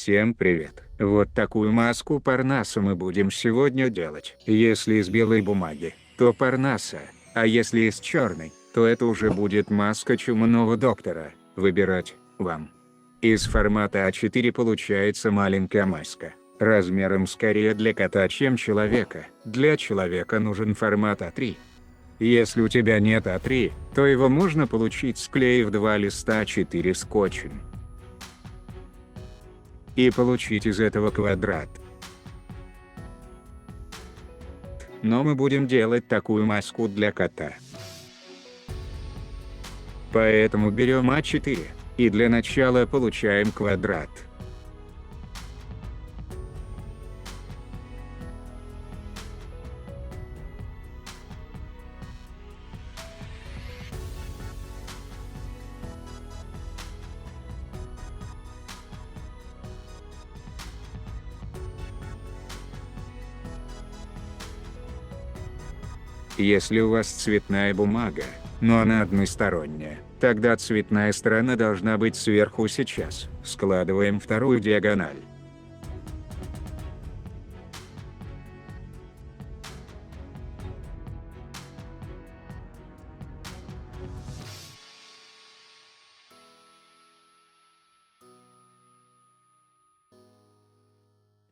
Всем привет! Вот такую маску Парнаса мы будем сегодня делать. Если из белой бумаги, то Парнаса, а если из черной, то это уже будет маска чумного доктора. Выбирать вам. Из формата А4 получается маленькая маска, размером скорее для кота, чем человека. Для человека нужен формат А3. Если у тебя нет А3, то его можно получить, склеив 2 листа А4 скотчем. И получить из этого квадрат. Но мы будем делать такую маску для кота. Поэтому берем А4, и для начала получаем квадрат. Если у вас цветная бумага, но она односторонняя, тогда цветная сторона должна быть сверху. Сейчас складываем вторую диагональ.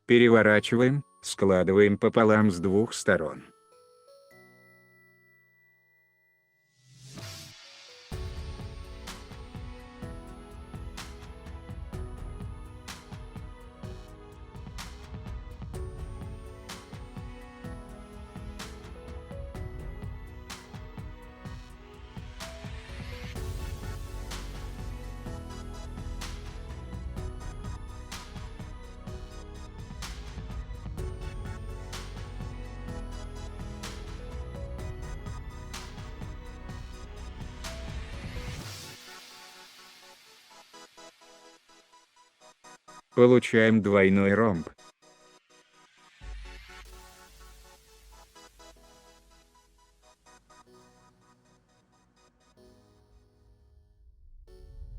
Переворачиваем, складываем пополам с двух сторон. Получаем двойной ромб.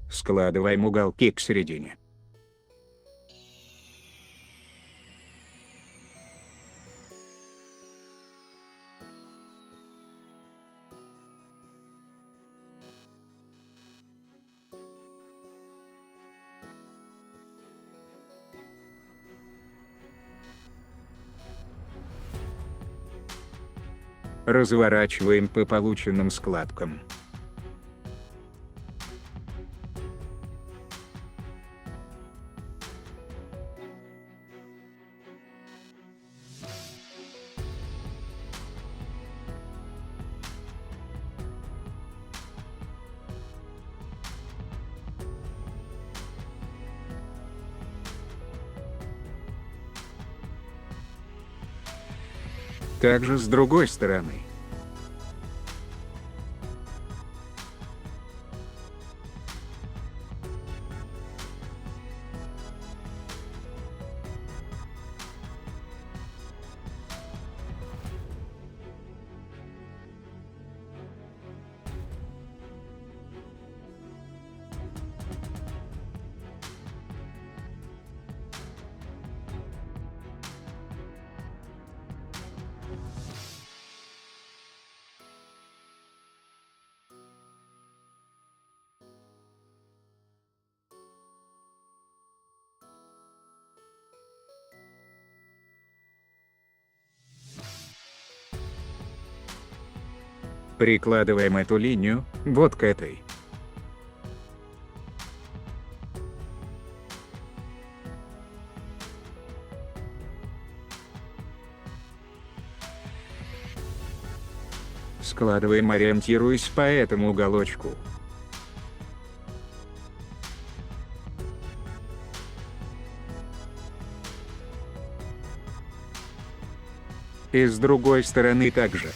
Складываем уголки к середине. Разворачиваем по полученным складкам. Также с другой стороны. Прикладываем эту линию вот к этой. Складываем, ориентируясь по этому уголочку. И с другой стороны также.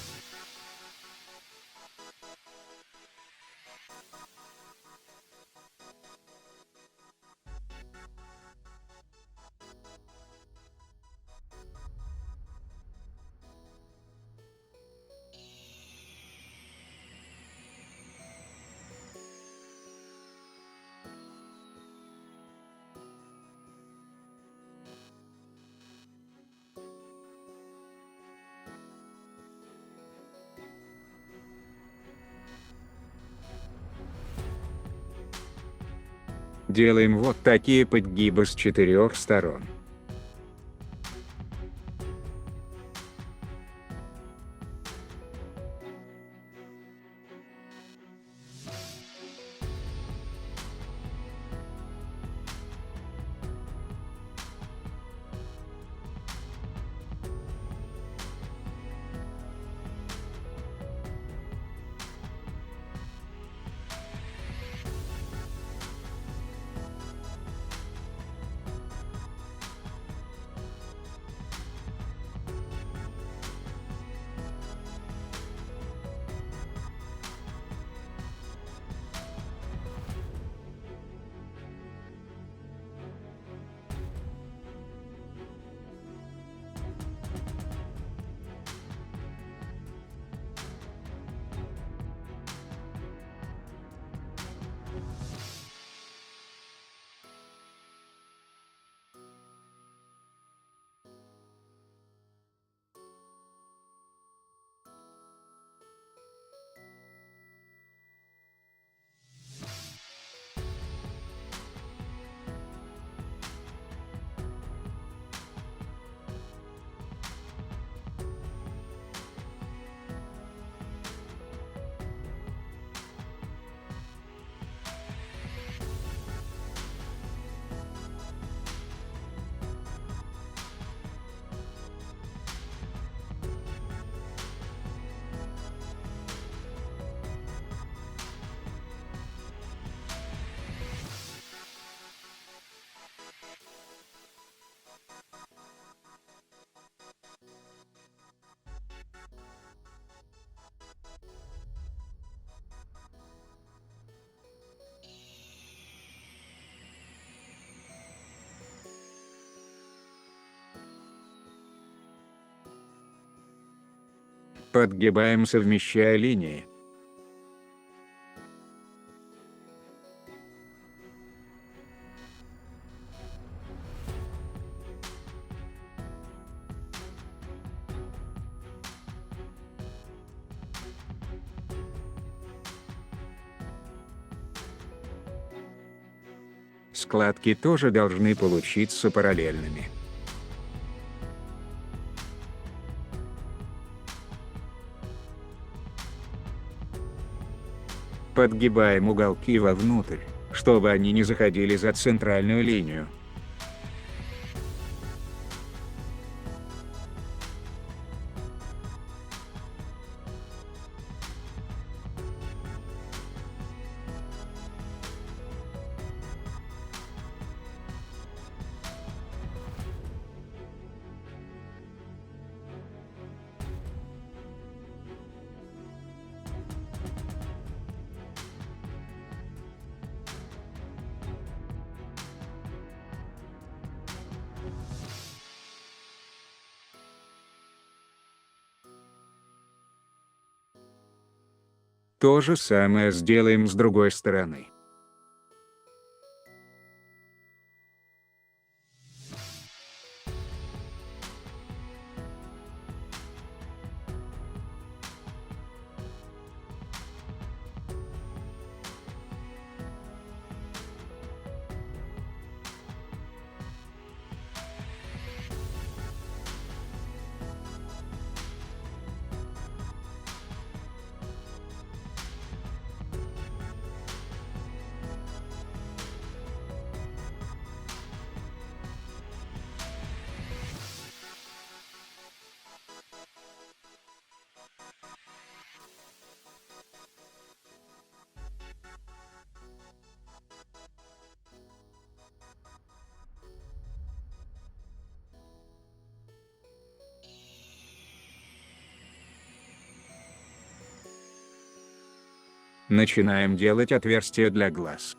Делаем вот такие подгибы с 4 сторон. Подгибаем, совмещая линии. Складки тоже должны получиться параллельными. Подгибаем уголки вовнутрь, чтобы они не заходили за центральную линию. То же самое сделаем с другой стороны. Начинаем делать отверстия для глаз.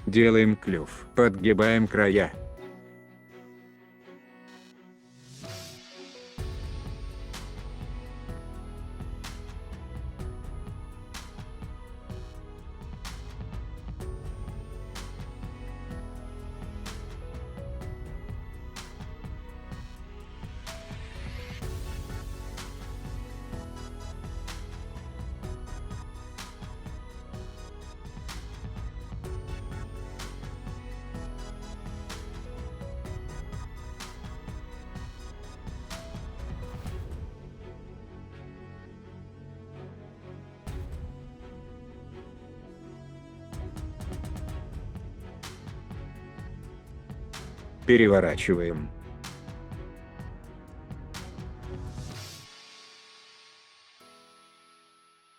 Делаем клюв, подгибаем края. Переворачиваем.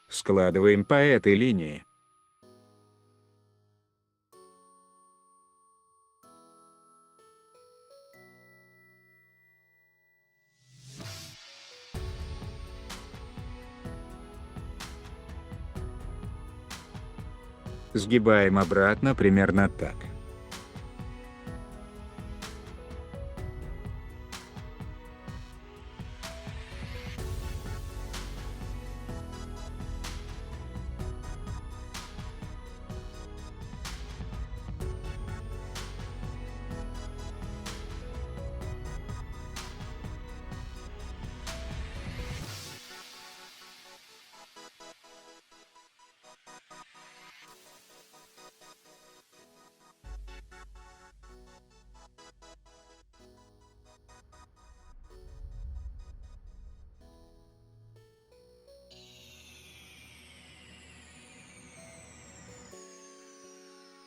Складываем по этой линии. Сгибаем обратно примерно так.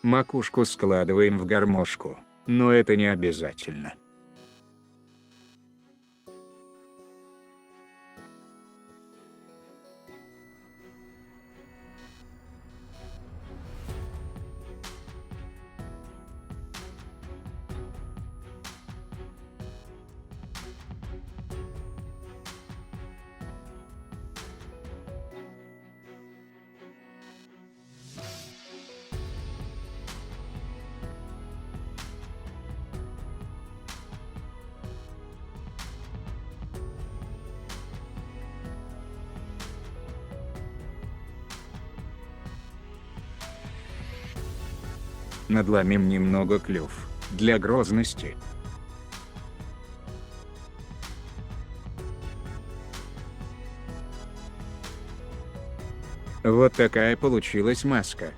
Макушку складываем в гармошку, но это не обязательно. Надломим немного клюв, для грозности. Вот такая получилась маска.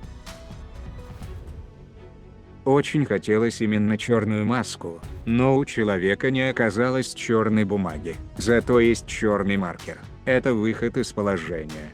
Очень хотелось именно черную маску, но у человека не оказалось черной бумаги. Зато есть черный маркер. Это выход из положения.